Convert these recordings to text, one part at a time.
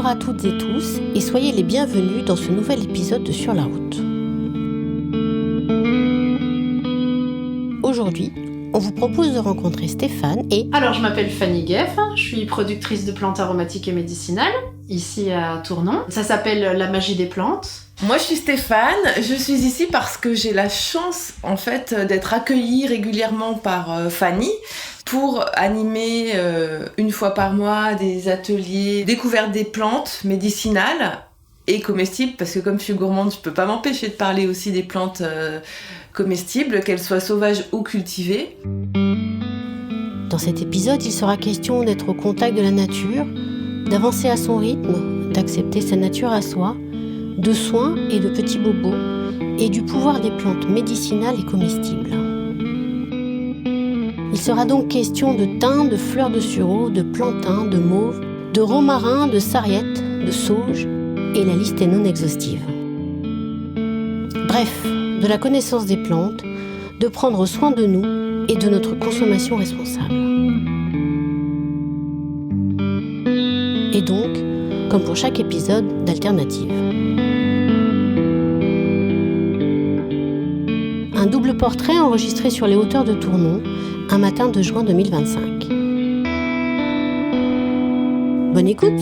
Bonjour à toutes et tous et soyez les bienvenus dans ce nouvel épisode de Sur la route. Aujourd'hui, on vous propose de rencontrer Stéphane et... Alors, je m'appelle Fanny Gueff, je suis productrice de plantes aromatiques et médicinales, ici à Tournon. Ça s'appelle La magie des plantes. Moi, je suis Stéphane, je suis ici parce que j'ai la chance, en fait, d'être accueillie régulièrement par Fanny pour animer une fois par mois des ateliers découvertes des plantes médicinales et comestibles, parce que comme je suis gourmande, je peux pas m'empêcher de parler aussi des plantes comestibles, qu'elles soient sauvages ou cultivées. Dans cet épisode, il sera question d'être au contact de la nature, d'avancer à son rythme, d'accepter sa nature à soi, de soins et de petits bobos, et du pouvoir des plantes médicinales et comestibles. Il sera donc question de thym, de fleurs de sureau, de plantain, de mauve, de romarin, de sarriette, de sauge, et la liste est non exhaustive. Bref, de la connaissance des plantes, de prendre soin de nous et de notre consommation responsable. Et donc, comme pour chaque épisode, d'alternatives. Un double portrait enregistré sur les hauteurs de Tournon, un matin de juin 2025. Bonne écoute!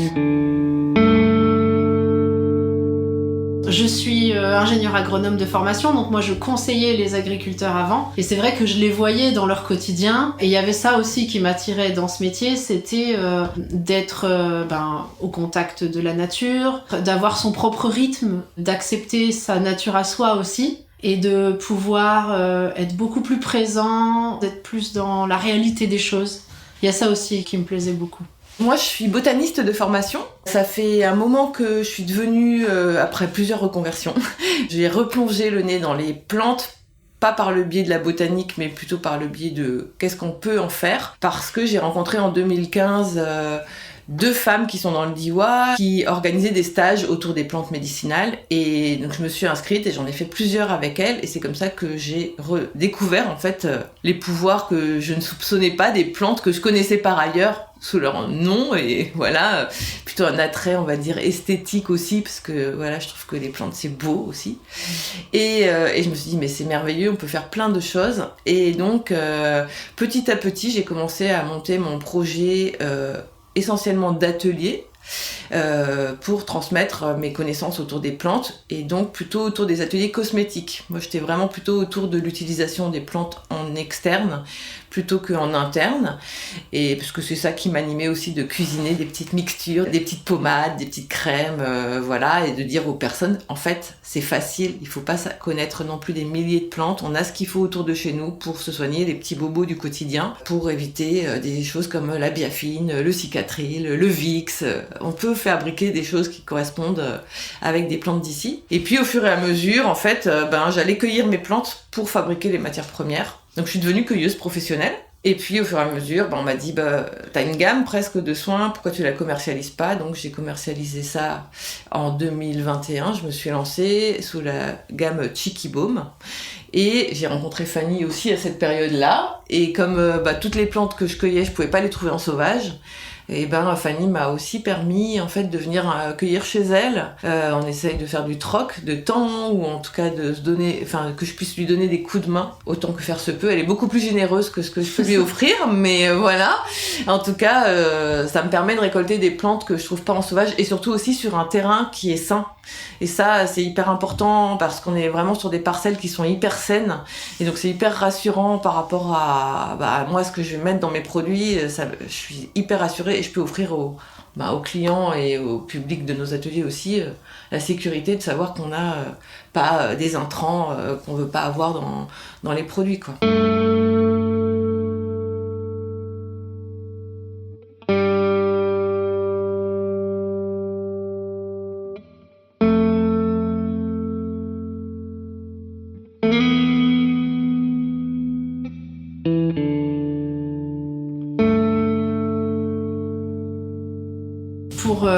Je suis ingénieure agronome de formation, donc moi je conseillais les agriculteurs avant. Et c'est vrai que je les voyais dans leur quotidien. Et il y avait ça aussi qui m'attirait dans ce métier, c'était d'être au contact de la nature, d'avoir son propre rythme, d'accepter sa nature à soi aussi. Et de pouvoir être beaucoup plus présent, d'être plus dans la réalité des choses. Il y a ça aussi qui me plaisait beaucoup. Moi, je suis botaniste de formation. Ça fait un moment que je suis devenue, après plusieurs reconversions, j'ai replongé le nez dans les plantes, pas par le biais de la botanique, mais plutôt par le biais de qu'est-ce qu'on peut en faire. Parce que j'ai rencontré en 2015 deux femmes qui sont dans le Diois, qui organisaient des stages autour des plantes médicinales. Et donc je me suis inscrite et j'en ai fait plusieurs avec elles. Et c'est comme ça que j'ai redécouvert en fait les pouvoirs que je ne soupçonnais pas des plantes que je connaissais par ailleurs sous leur nom. Et voilà, plutôt un attrait, on va dire, esthétique aussi, parce que voilà, je trouve que les plantes c'est beau aussi. Et je me suis dit, mais c'est merveilleux, on peut faire plein de choses. Et donc petit à petit, j'ai commencé à monter mon projet essentiellement d'ateliers pour transmettre mes connaissances autour des plantes et donc plutôt autour des ateliers cosmétiques. Moi, j'étais vraiment plutôt autour de l'utilisation des plantes en externe plutôt qu'en interne, et parce que c'est ça qui m'animait aussi, de cuisiner des petites mixtures, des petites pommades, des petites crèmes, voilà, et de dire aux personnes, en fait, c'est facile, il faut pas connaître non plus des milliers de plantes, on a ce qu'il faut autour de chez nous pour se soigner les petits bobos du quotidien, pour éviter des choses comme la biafine, le cicatril, le Vicks, on peut fabriquer des choses qui correspondent avec des plantes d'ici. Et puis au fur et à mesure, en fait, j'allais cueillir mes plantes pour fabriquer les matières premières. Donc je suis devenue cueilleuse professionnelle. Et puis au fur et à mesure, on m'a dit t'as une gamme presque de soins, pourquoi tu la commercialises pas? Donc j'ai commercialisé ça en 2021. Je me suis lancée sous la gamme Chicky Baume. Et j'ai rencontré Fanny aussi à cette période-là. Et comme toutes les plantes que je cueillais, je pouvais pas les trouver en sauvage. Et Fanny m'a aussi permis en fait de venir cueillir chez elle. On essaye de faire du troc de temps, ou en tout cas de se donner, que je puisse lui donner des coups de main autant que faire se peut. Elle est beaucoup plus généreuse que ce que je peux lui offrir, mais voilà. En tout cas, ça me permet de récolter des plantes que je trouve pas en sauvage, et surtout aussi sur un terrain qui est sain. Et ça, c'est hyper important parce qu'on est vraiment sur des parcelles qui sont hyper saines. Et donc, c'est hyper rassurant par rapport à moi, ce que je vais mettre dans mes produits. Je suis hyper rassurée et je peux offrir aux clients et au public de nos ateliers aussi la sécurité de savoir qu'on n'a pas des intrants qu'on veut pas avoir dans les produits, quoi. pour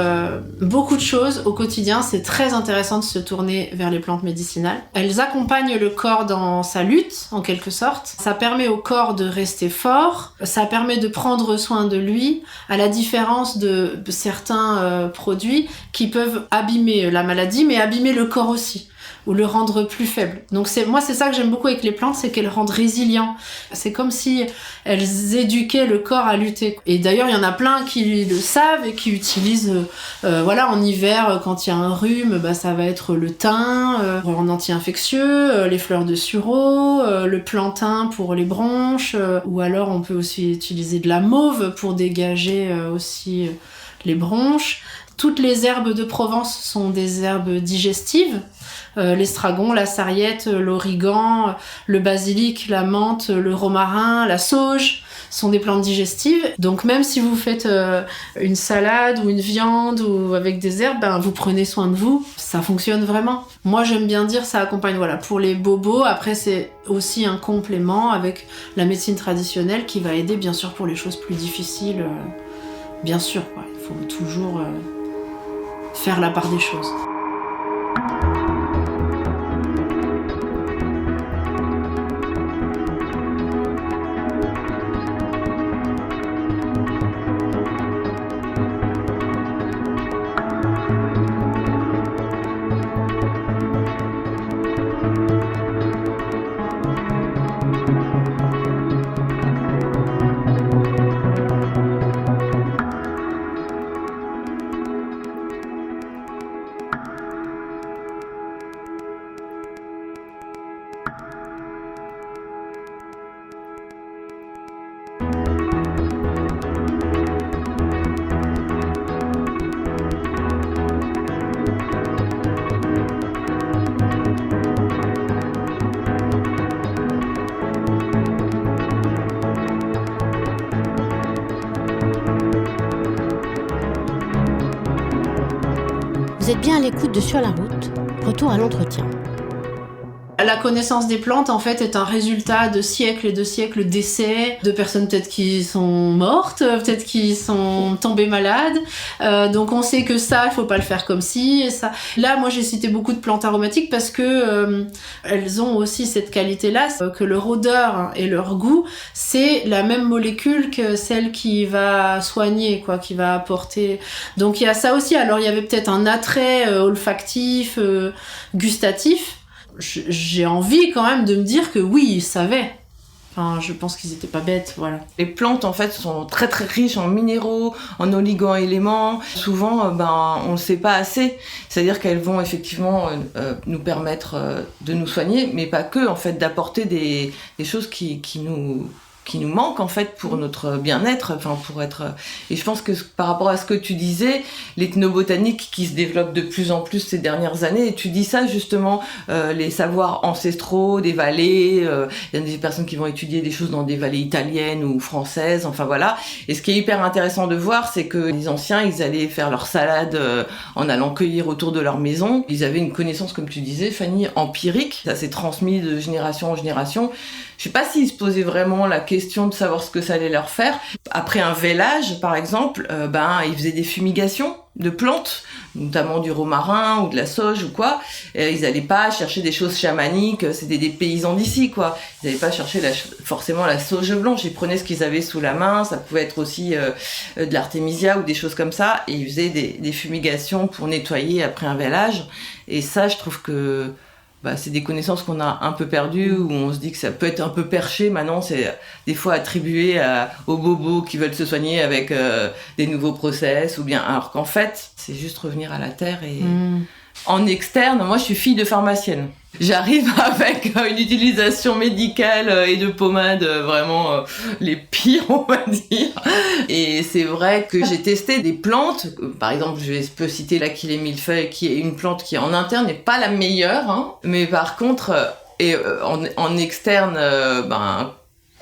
beaucoup de choses au quotidien, c'est très intéressant de se tourner vers les plantes médicinales. Elles accompagnent le corps dans sa lutte, en quelque sorte. Ça permet au corps de rester fort, ça permet de prendre soin de lui, à la différence de certains produits qui peuvent abîmer la maladie, mais abîmer le corps aussi, ou le rendre plus faible. Donc c'est ça que j'aime beaucoup avec les plantes, c'est qu'elles rendent résilient. C'est comme si elles éduquaient le corps à lutter. Et d'ailleurs, il y en a plein qui le savent et qui utilisent, en hiver, quand il y a un rhume, ça va être le thym, en anti-infectieux, les fleurs de sureau, le plantain pour les bronches, ou alors on peut aussi utiliser de la mauve pour dégager aussi les bronches. Toutes les herbes de Provence sont des herbes digestives. L'estragon, la sarriette, l'origan, le basilic, la menthe, le romarin, la sauge sont des plantes digestives. Donc même si vous faites une salade ou une viande ou avec des herbes, vous prenez soin de vous, ça fonctionne vraiment. Moi j'aime bien dire ça accompagne pour les bobos. Après c'est aussi un complément avec la médecine traditionnelle qui va aider bien sûr pour les choses plus difficiles. Bien sûr, il faut toujours faire la part des choses. Vous êtes bien à l'écoute de Sur la route. Retour à l'entretien. La connaissance des plantes, en fait, est un résultat de siècles et de siècles d'essais, de personnes peut-être qui sont mortes, peut-être qui sont tombées malades. Donc on sait que ça, il faut pas le faire comme ci et ça. Là, moi, j'ai cité beaucoup de plantes aromatiques parce que elles ont aussi cette qualité-là, que leur odeur et leur goût, c'est la même molécule que celle qui va soigner, qui va apporter. Donc il y a ça aussi. Alors il y avait peut-être un attrait olfactif, gustatif. J'ai envie quand même de me dire que oui, ils savaient. Enfin, je pense qu'ils étaient pas bêtes, voilà. Les plantes, en fait, sont très très riches en minéraux, en oligo-éléments. Souvent, on ne sait pas assez. C'est-à-dire qu'elles vont effectivement nous permettre de nous soigner, mais pas que, en fait, d'apporter des choses qui nous manquent, en fait, pour notre bien-être, pour être... Et je pense que par rapport à ce que tu disais, l'ethnobotanique qui se développe de plus en plus ces dernières années, et tu dis ça, justement, les savoirs ancestraux des vallées, il y a des personnes qui vont étudier des choses dans des vallées italiennes ou françaises, voilà. Et ce qui est hyper intéressant de voir, c'est que les anciens, ils allaient faire leur salade en allant cueillir autour de leur maison. Ils avaient une connaissance, comme tu disais, Fanny, empirique. Ça s'est transmis de génération en génération. Je sais pas s'ils se posaient vraiment la question de savoir ce que ça allait leur faire. Après un vêlage, par exemple, ils faisaient des fumigations de plantes, notamment du romarin ou de la sauge ou quoi. Ils allaient pas chercher des choses chamaniques, c'était des paysans d'ici, quoi. Ils allaient pas chercher forcément la sauge blanche. Ils prenaient ce qu'ils avaient sous la main, ça pouvait être aussi de l'artémisia ou des choses comme ça, et ils faisaient des fumigations pour nettoyer après un vêlage. Et ça, je trouve que c'est des connaissances qu'on a un peu perdues, où on se dit que ça peut être un peu perché. Maintenant, c'est des fois attribué aux bobos qui veulent se soigner avec des nouveaux process, ou bien, alors qu'en fait, c'est juste revenir à la terre. Et en externe, moi, je suis fille de pharmacienne. J'arrive avec une utilisation médicale et de pommades vraiment les pires, on va dire. Et c'est vrai que j'ai testé des plantes. Par exemple, je peux citer l'Achillée millefeuille, qui est une plante qui en interne n'est pas la meilleure, mais par contre, en externe,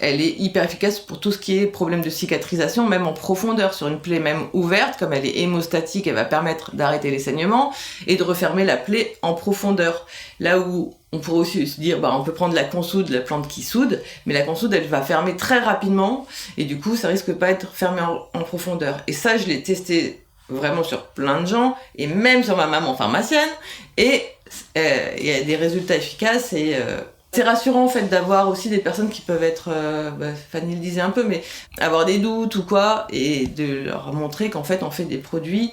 elle est hyper efficace pour tout ce qui est problème de cicatrisation, même en profondeur, sur une plaie même ouverte. Comme elle est hémostatique, elle va permettre d'arrêter les saignements et de refermer la plaie en profondeur. Là où on pourrait aussi se dire, on peut prendre la consoude, la plante qui soude, mais la consoude, elle va fermer très rapidement, et du coup, ça risque pas d'être fermé en profondeur. Et ça, je l'ai testé vraiment sur plein de gens, et même sur ma maman pharmacienne, et il y a des résultats efficaces, et c'est rassurant en fait d'avoir aussi des personnes qui peuvent être, Fanny le disait un peu, mais avoir des doutes ou quoi, et de leur montrer qu'en fait on fait des produits.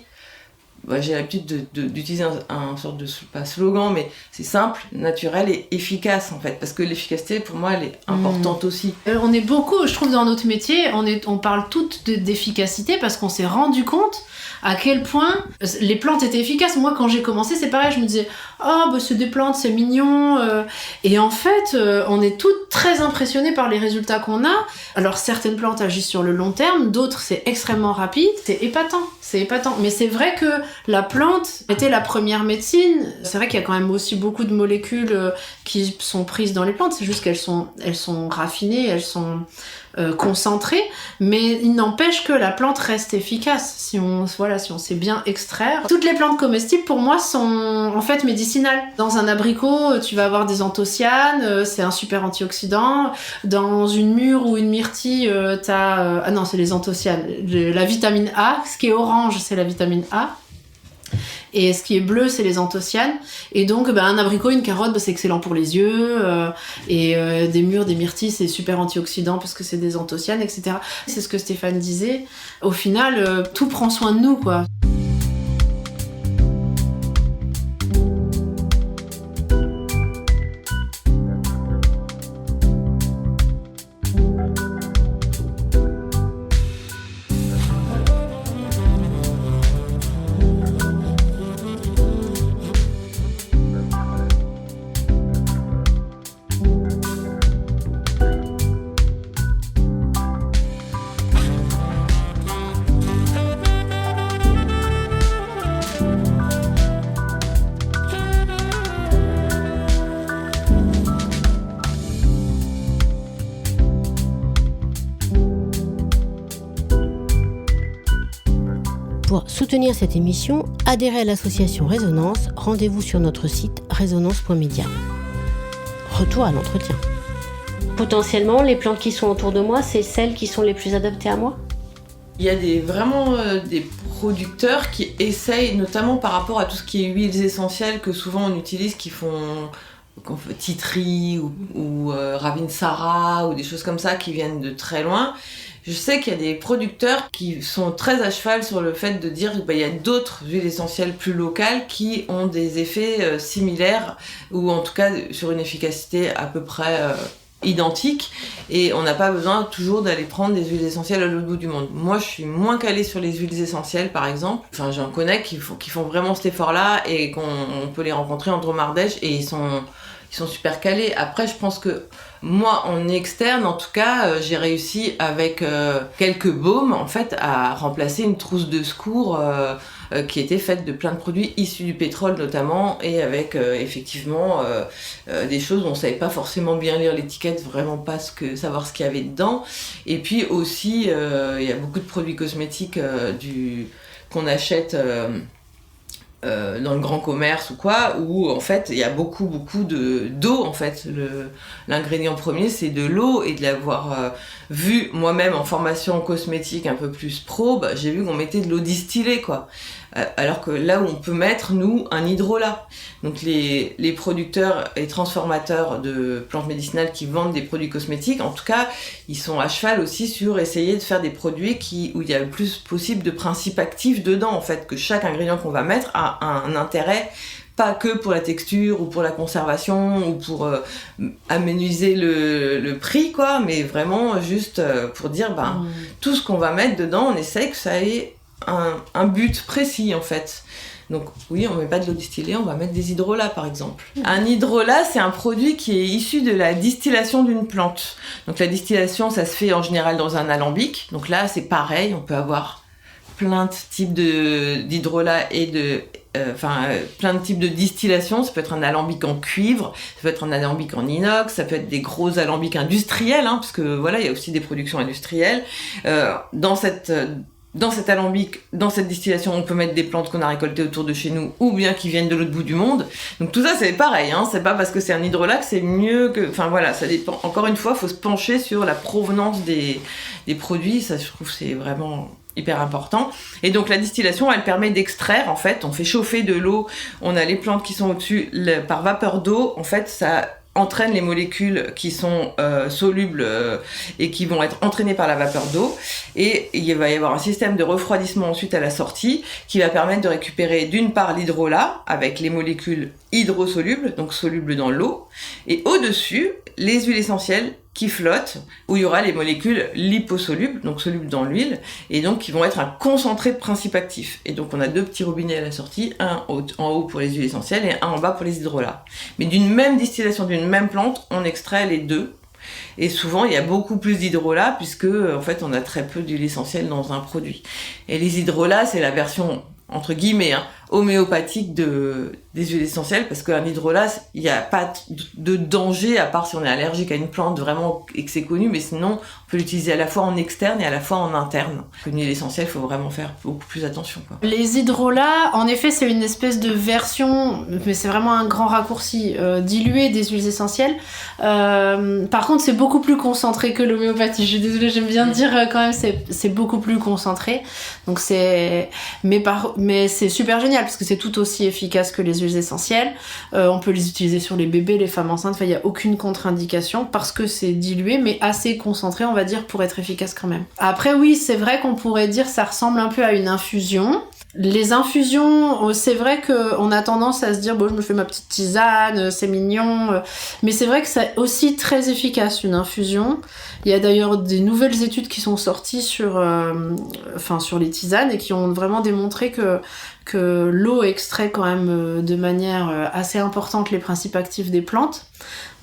J'ai l'habitude d'utiliser un sorte de, pas slogan, mais c'est simple, naturel et efficace en fait, parce que l'efficacité pour moi elle est importante aussi. On est beaucoup, je trouve, dans notre métier, on parle toutes d'efficacité parce qu'on s'est rendu compte à quel point les plantes étaient efficaces. Moi, quand j'ai commencé, c'est pareil, je me disais c'est des plantes, c'est mignon. Et en fait, on est toutes très impressionnées par les résultats qu'on a. Alors, certaines plantes agissent sur le long terme, d'autres, c'est extrêmement rapide. C'est épatant. Mais c'est vrai que la plante était la première médecine. C'est vrai qu'il y a quand même aussi beaucoup de molécules qui sont prises dans les plantes. C'est juste qu'elles sont raffinées, elles sont concentrées. Mais il n'empêche que la plante reste efficace si on sait bien extraire. Toutes les plantes comestibles, pour moi, sont en fait médicinales. Dans un abricot, tu vas avoir des anthocyanes, c'est un super antioxydant. Dans une mûre ou une myrtille, t'as... non, c'est les anthocyanes. La vitamine A, ce qui est orange, c'est la vitamine A. Et ce qui est bleu, c'est les anthocyanes. Et donc, un abricot, une carotte, c'est excellent pour les yeux. Et des mûres, des myrtilles, c'est super antioxydant parce que c'est des anthocyanes, etc. C'est ce que Stéphane disait. Au final, tout prend soin de nous, quoi. Pour soutenir cette émission, adhérez à l'association Résonance, rendez-vous sur notre site résonance.media. Retour à l'entretien. Potentiellement, les plantes qui sont autour de moi, c'est celles qui sont les plus adaptées à moi ? Il y a vraiment des producteurs qui essayent, notamment par rapport à tout ce qui est huiles essentielles que souvent on utilise, qui font tea tree ou Ravinsara ou des choses comme ça qui viennent de très loin. Je sais qu'il y a des producteurs qui sont très à cheval sur le fait de dire qu'il y a d'autres huiles essentielles plus locales qui ont des effets similaires ou en tout cas sur une efficacité à peu près identique, et on n'a pas besoin toujours d'aller prendre des huiles essentielles à l'autre bout du monde. Moi, je suis moins calée sur les huiles essentielles, par exemple. Enfin, j'en connais qui font vraiment cet effort-là et qu'on peut les rencontrer en Drôme-Ardèche et ils sont super calés. Après, je pense que moi, en externe, en tout cas, j'ai réussi avec quelques baumes, en fait, à remplacer une trousse de secours qui était faite de plein de produits issus du pétrole, notamment, et avec effectivement des choses où on savait pas forcément bien lire l'étiquette, vraiment pas savoir ce qu'il y avait dedans. Et puis aussi, il y a beaucoup de produits cosmétiques qu'on achète dans le grand commerce ou quoi, où en fait il y a beaucoup d'eau en fait. L'ingrédient premier c'est de l'eau, et de l'avoir vu moi-même en formation cosmétique un peu plus pro, j'ai vu qu'on mettait de l'eau distillée quoi. Alors que là où on peut mettre, nous, un hydrolat. Donc les producteurs et transformateurs de plantes médicinales qui vendent des produits cosmétiques, en tout cas, ils sont à cheval aussi sur essayer de faire des produits où il y a le plus possible de principes actifs dedans, en fait, que chaque ingrédient qu'on va mettre a un intérêt, pas que pour la texture ou pour la conservation ou pour amenuiser le prix, quoi, mais vraiment juste pour dire, tout ce qu'on va mettre dedans, on essaye que ça ait un but précis en fait. Donc oui, on met pas de l'eau distillée, on va mettre des hydrolats par exemple. Un hydrolat, c'est un produit qui est issu de la distillation d'une plante. Donc la distillation, ça se fait en général dans un alambic. Donc là, c'est pareil, on peut avoir plein de types d'hydrolats et plein de types de distillation. Ça peut être un alambic en cuivre, ça peut être un alambic en inox, ça peut être des gros alambics industriels, parce que voilà, il y a aussi des productions industrielles. Dans cet alambic, dans cette distillation, on peut mettre des plantes qu'on a récoltées autour de chez nous ou bien qui viennent de l'autre bout du monde. Donc tout ça, c'est pareil, c'est pas parce que c'est un hydrolat que c'est mieux que... Enfin voilà, ça dépend. Encore une fois, il faut se pencher sur la provenance des produits. Ça, je trouve, c'est vraiment hyper important. Et donc la distillation, elle permet d'extraire, en fait, on fait chauffer de l'eau, on a les plantes qui sont au-dessus, par vapeur d'eau, en fait, ça entraîne les molécules qui sont solubles et qui vont être entraînées par la vapeur d'eau. Et il va y avoir un système de refroidissement ensuite à la sortie qui va permettre de récupérer d'une part l'hydrolat avec les molécules hydrosolubles, donc solubles dans l'eau, et au-dessus, les huiles essentielles qui flottent, où il y aura les molécules liposolubles, donc solubles dans l'huile, et donc qui vont être un concentré de principes actifs. Et donc on a 2 petits robinets à la sortie, un en haut pour les huiles essentielles et un en bas pour les hydrolats. Mais d'une même distillation, d'une même plante, on extrait les 2. Et souvent, il y a beaucoup plus d'hydrolats puisque, en fait, on a très peu d'huile essentielle dans un produit. Et les hydrolats, c'est la version, entre guillemets, homéopathique des huiles essentielles, parce qu'un hydrolat, il n'y a pas de danger, à part si on est allergique à une plante vraiment et que c'est connu, mais sinon, on peut l'utiliser à la fois en externe et à la fois en interne. Une huile essentielle, il faut vraiment faire beaucoup plus attention, quoi. Les hydrolats, en effet, c'est une espèce de version, mais c'est vraiment un grand raccourci, dilué des huiles essentielles. Par contre, c'est beaucoup plus concentré que l'homéopathie. Je suis désolée, j'aime bien dire quand même, c'est beaucoup plus concentré. Donc mais c'est super génial parce que c'est tout aussi efficace que les huiles essentielles. On peut les utiliser sur les bébés, les femmes enceintes. Enfin, il y a aucune contre-indication parce que c'est dilué, mais assez concentré, on va dire, pour être efficace quand même. Après, oui, c'est vrai qu'on pourrait dire que ça ressemble un peu à une infusion. Les infusions, c'est vrai qu'on a tendance à se dire bon, je me fais ma petite tisane, c'est mignon, mais c'est vrai que c'est aussi très efficace une infusion. Il y a d'ailleurs des nouvelles études qui sont sorties sur les tisanes et qui ont vraiment démontré que l'eau extrait quand même de manière assez importante les principes actifs des plantes.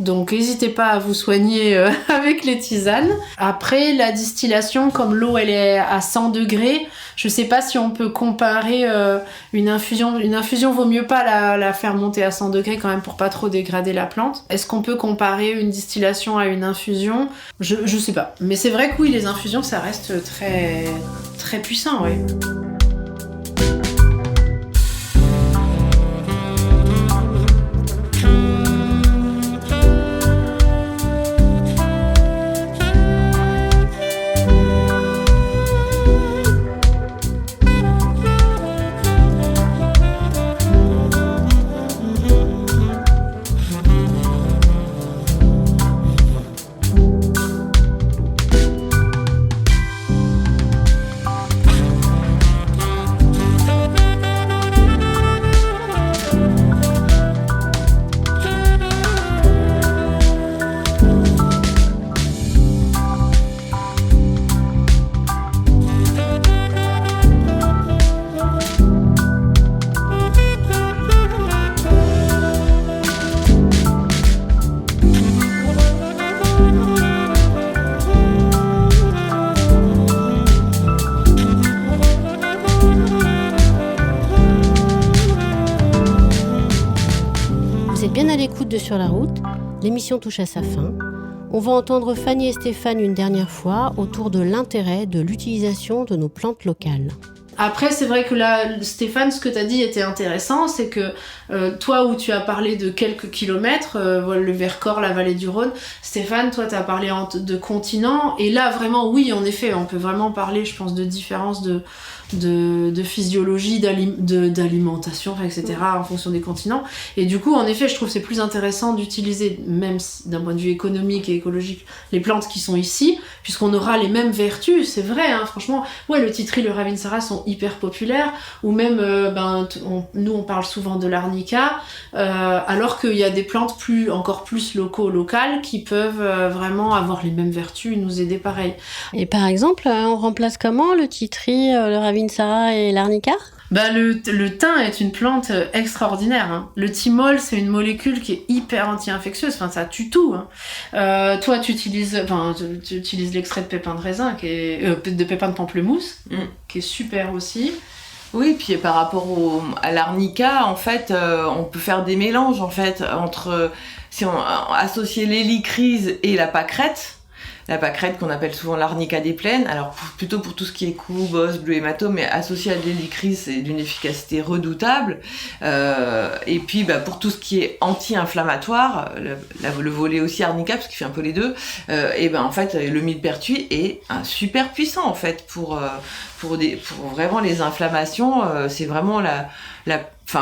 Donc n'hésitez pas à vous soigner avec les tisanes. Après, la distillation, comme l'eau elle est à 100 degrés, je sais pas si on peut comparer une infusion. Une infusion, vaut mieux pas la faire monter à 100 degrés quand même pour pas trop dégrader la plante. Est-ce qu'on peut comparer une distillation à une infusion ? Je sais pas. Mais c'est vrai que oui, les infusions, ça reste très, très puissant, ouais. Bien à l'écoute de Sur la route, l'émission touche à sa fin. On va entendre Fanny et Stéphane une dernière fois autour de l'intérêt de l'utilisation de nos plantes locales. Après, c'est vrai que là, Stéphane, ce que tu as dit était intéressant, c'est que toi, où tu as parlé de quelques kilomètres, le Vercors, la vallée du Rhône, Stéphane, toi, tu as parlé de continents, et là, vraiment, oui, en effet, on peut vraiment parler, je pense, de différences de physiologie, d'alimentation, etc., en fonction des continents. Et du coup, en effet, je trouve que c'est plus intéressant d'utiliser, même d'un point de vue économique et écologique, les plantes qui sont ici, puisqu'on aura les mêmes vertus, c'est vrai, hein, franchement. Ouais, le titri, le ravinsara sont hyper populaires, ou même, nous, on parle souvent de l'arnica, alors qu'il y a des plantes encore plus locales qui peuvent vraiment avoir les mêmes vertus et nous aider pareil. Et par exemple, on remplace comment le titri, le ravinsara et l'arnica ? Le thym est une plante extraordinaire. Hein. Le thymol, c'est une molécule qui est hyper anti-infectieuse. Enfin, ça tue tout. Hein. Toi, tu utilises l'extrait de pépins de raisin, de pépins de pamplemousse, qui est super aussi. Oui, puis par rapport à l'arnica, en fait, on peut faire des mélanges en fait entre si on associait l'hélicryse et la pâquerette. la pâquerette qu'on appelle souvent l'arnica des plaines. Alors plutôt pour tout ce qui est coups, bosses, bleus, hématomes, mais associé à de l'hélicryse, c'est d'une efficacité redoutable. Et puis pour tout ce qui est anti-inflammatoire, le volet aussi arnica, parce qu'il fait un peu les deux, en fait le millepertuis est un super puissant en fait pour vraiment les inflammations. C'est vraiment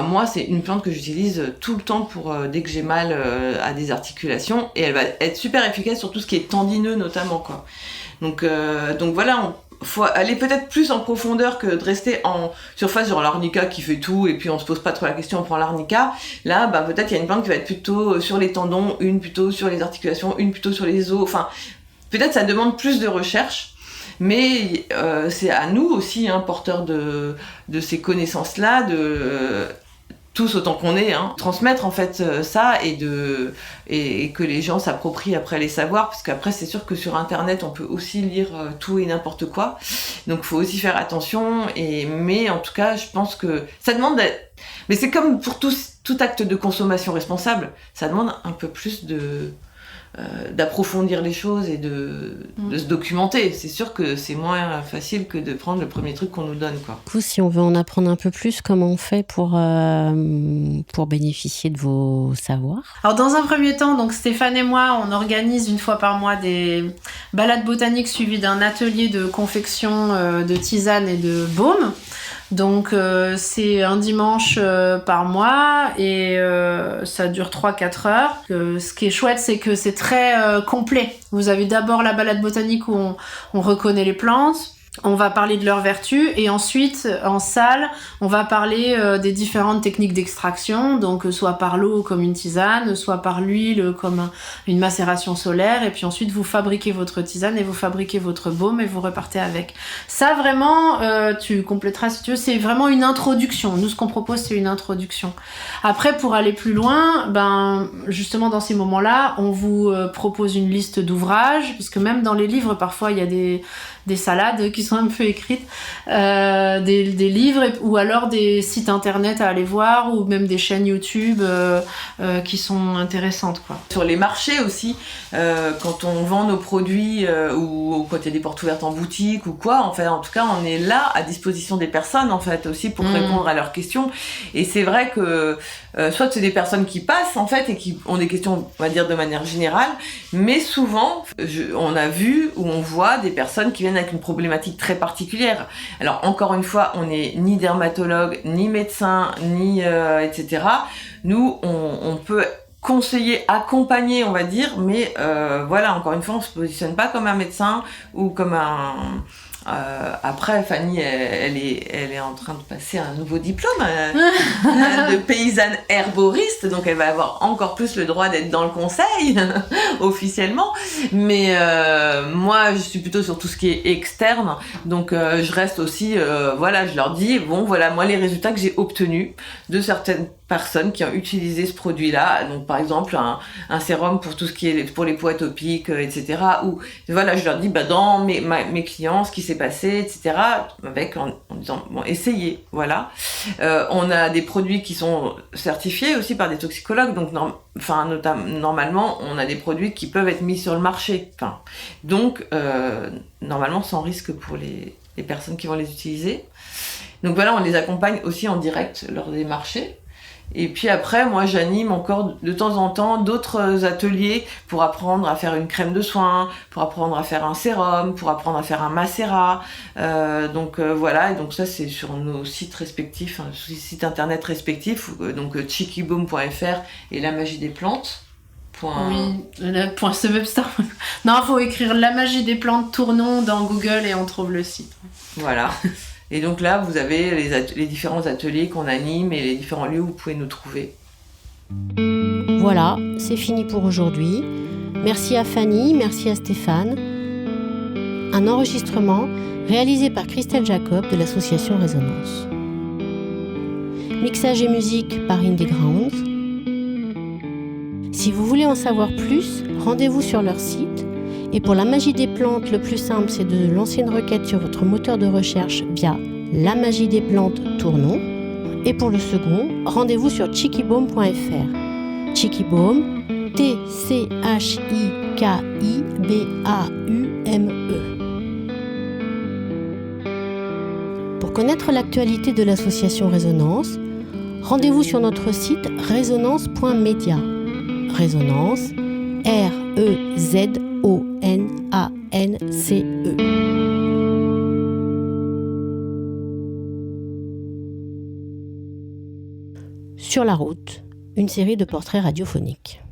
moi, c'est une plante que j'utilise tout le temps pour dès que j'ai mal à des articulations, et elle va être super efficace sur tout ce qui est tendineux notamment, quoi. Donc voilà, faut aller peut-être plus en profondeur que de rester en surface sur l'arnica qui fait tout, et puis on se pose pas trop la question, on prend l'arnica. Là, peut-être il y a une plante qui va être plutôt sur les tendons, une plutôt sur les articulations, une plutôt sur les os. Enfin, peut-être ça demande plus de recherche. Mais c'est à nous aussi, porteurs de ces connaissances-là, tous autant qu'on est, transmettre en fait ça et que les gens s'approprient après les savoirs, parce qu'après c'est sûr que sur internet on peut aussi lire tout et n'importe quoi, donc il faut aussi faire attention. Mais en tout cas je pense que ça demande mais c'est comme pour tout acte de consommation responsable, ça demande un peu plus d'approfondir les choses et de se documenter. C'est sûr que c'est moins facile que de prendre le premier truc qu'on nous donne, quoi. Du coup, si on veut en apprendre un peu plus, comment on fait pour bénéficier de vos savoirs ? Alors dans un premier temps, donc Stéphane et moi, on organise une fois par mois des balades botaniques suivies d'un atelier de confection de tisanes et de baumes. Donc c'est un dimanche par mois et ça dure 3-4 heures. Ce qui est chouette, c'est que c'est très complet. Vous avez d'abord la balade botanique où on reconnaît les plantes. On va parler de leurs vertus et ensuite, en salle, on va parler des différentes techniques d'extraction, donc soit par l'eau comme une tisane, soit par l'huile comme une macération solaire, et puis ensuite vous fabriquez votre tisane et vous fabriquez votre baume et vous repartez avec. Ça vraiment, tu compléteras si tu veux, c'est vraiment une introduction. Nous, ce qu'on propose, c'est une introduction. Après, pour aller plus loin, justement dans ces moments-là, on vous propose une liste d'ouvrages, puisque même dans les livres, parfois, il y a des salades qui sont un peu écrites, des livres ou alors des sites internet à aller voir ou même des chaînes YouTube qui sont intéressantes, quoi. Sur les marchés aussi, quand on vend nos produits ou quand il y a des portes ouvertes en boutique ou quoi, en tout cas on est là à disposition des personnes en fait aussi pour répondre à leurs questions. Et c'est vrai que soit c'est des personnes qui passent en fait et qui ont des questions, on va dire de manière générale, mais souvent on a vu ou on voit des personnes qui viennent avec une problématique très particulière. Alors encore une fois, on n'est ni dermatologue, ni médecin, ni etc. Nous, on peut conseiller, accompagner, on va dire, mais encore une fois, on se positionne pas comme un médecin ou comme un... après, Fanny, elle est en train de passer un nouveau diplôme de paysanne herboriste, donc elle va avoir encore plus le droit d'être dans le conseil officiellement. Mais moi, je suis plutôt sur tout ce qui est externe, donc je reste aussi, je leur dis, moi les résultats que j'ai obtenus de certaines personnes qui ont utilisé ce produit-là, donc par exemple un sérum pour tout ce qui est pour les peaux atopiques, etc. Ou je leur dis dans mes clients ce qui s'est passé, etc. En disant essayez, voilà. On a des produits qui sont certifiés aussi par des toxicologues, donc normalement on a des produits qui peuvent être mis sur le marché. Donc normalement sans risque pour les personnes qui vont les utiliser. Donc on les accompagne aussi en direct lors des marchés. Et puis après, moi, j'anime encore de temps en temps d'autres ateliers pour apprendre à faire une crème de soin, pour apprendre à faire un sérum, pour apprendre à faire un macérat. Et donc ça, c'est sur nos sites respectifs, sites internet respectifs, donc chikibaume.fr et la magie des plantes. .semebstar. Non, il faut écrire la magie des plantes Tournon dans Google et on trouve le site. Voilà. Et donc là, vous avez les différents ateliers qu'on anime et les différents lieux où vous pouvez nous trouver. Voilà, c'est fini pour aujourd'hui. Merci à Fanny, merci à Stéphane. Un enregistrement réalisé par Christelle Jacob de l'association Résonance. Mixage et musique par Indie Grounds. Si vous voulez en savoir plus, rendez-vous sur leur site. Et pour la magie des plantes, le plus simple, c'est de lancer une requête sur votre moteur de recherche via La magie des plantes Tournon. Et pour le second, rendez-vous sur chikibaume.fr. Chikibaume, TCHIKIBAUME. Pour connaître l'actualité de l'association Résonance, rendez-vous sur notre site résonance.media. Résonance, REZONANCE. Sur la route, une série de portraits radiophoniques.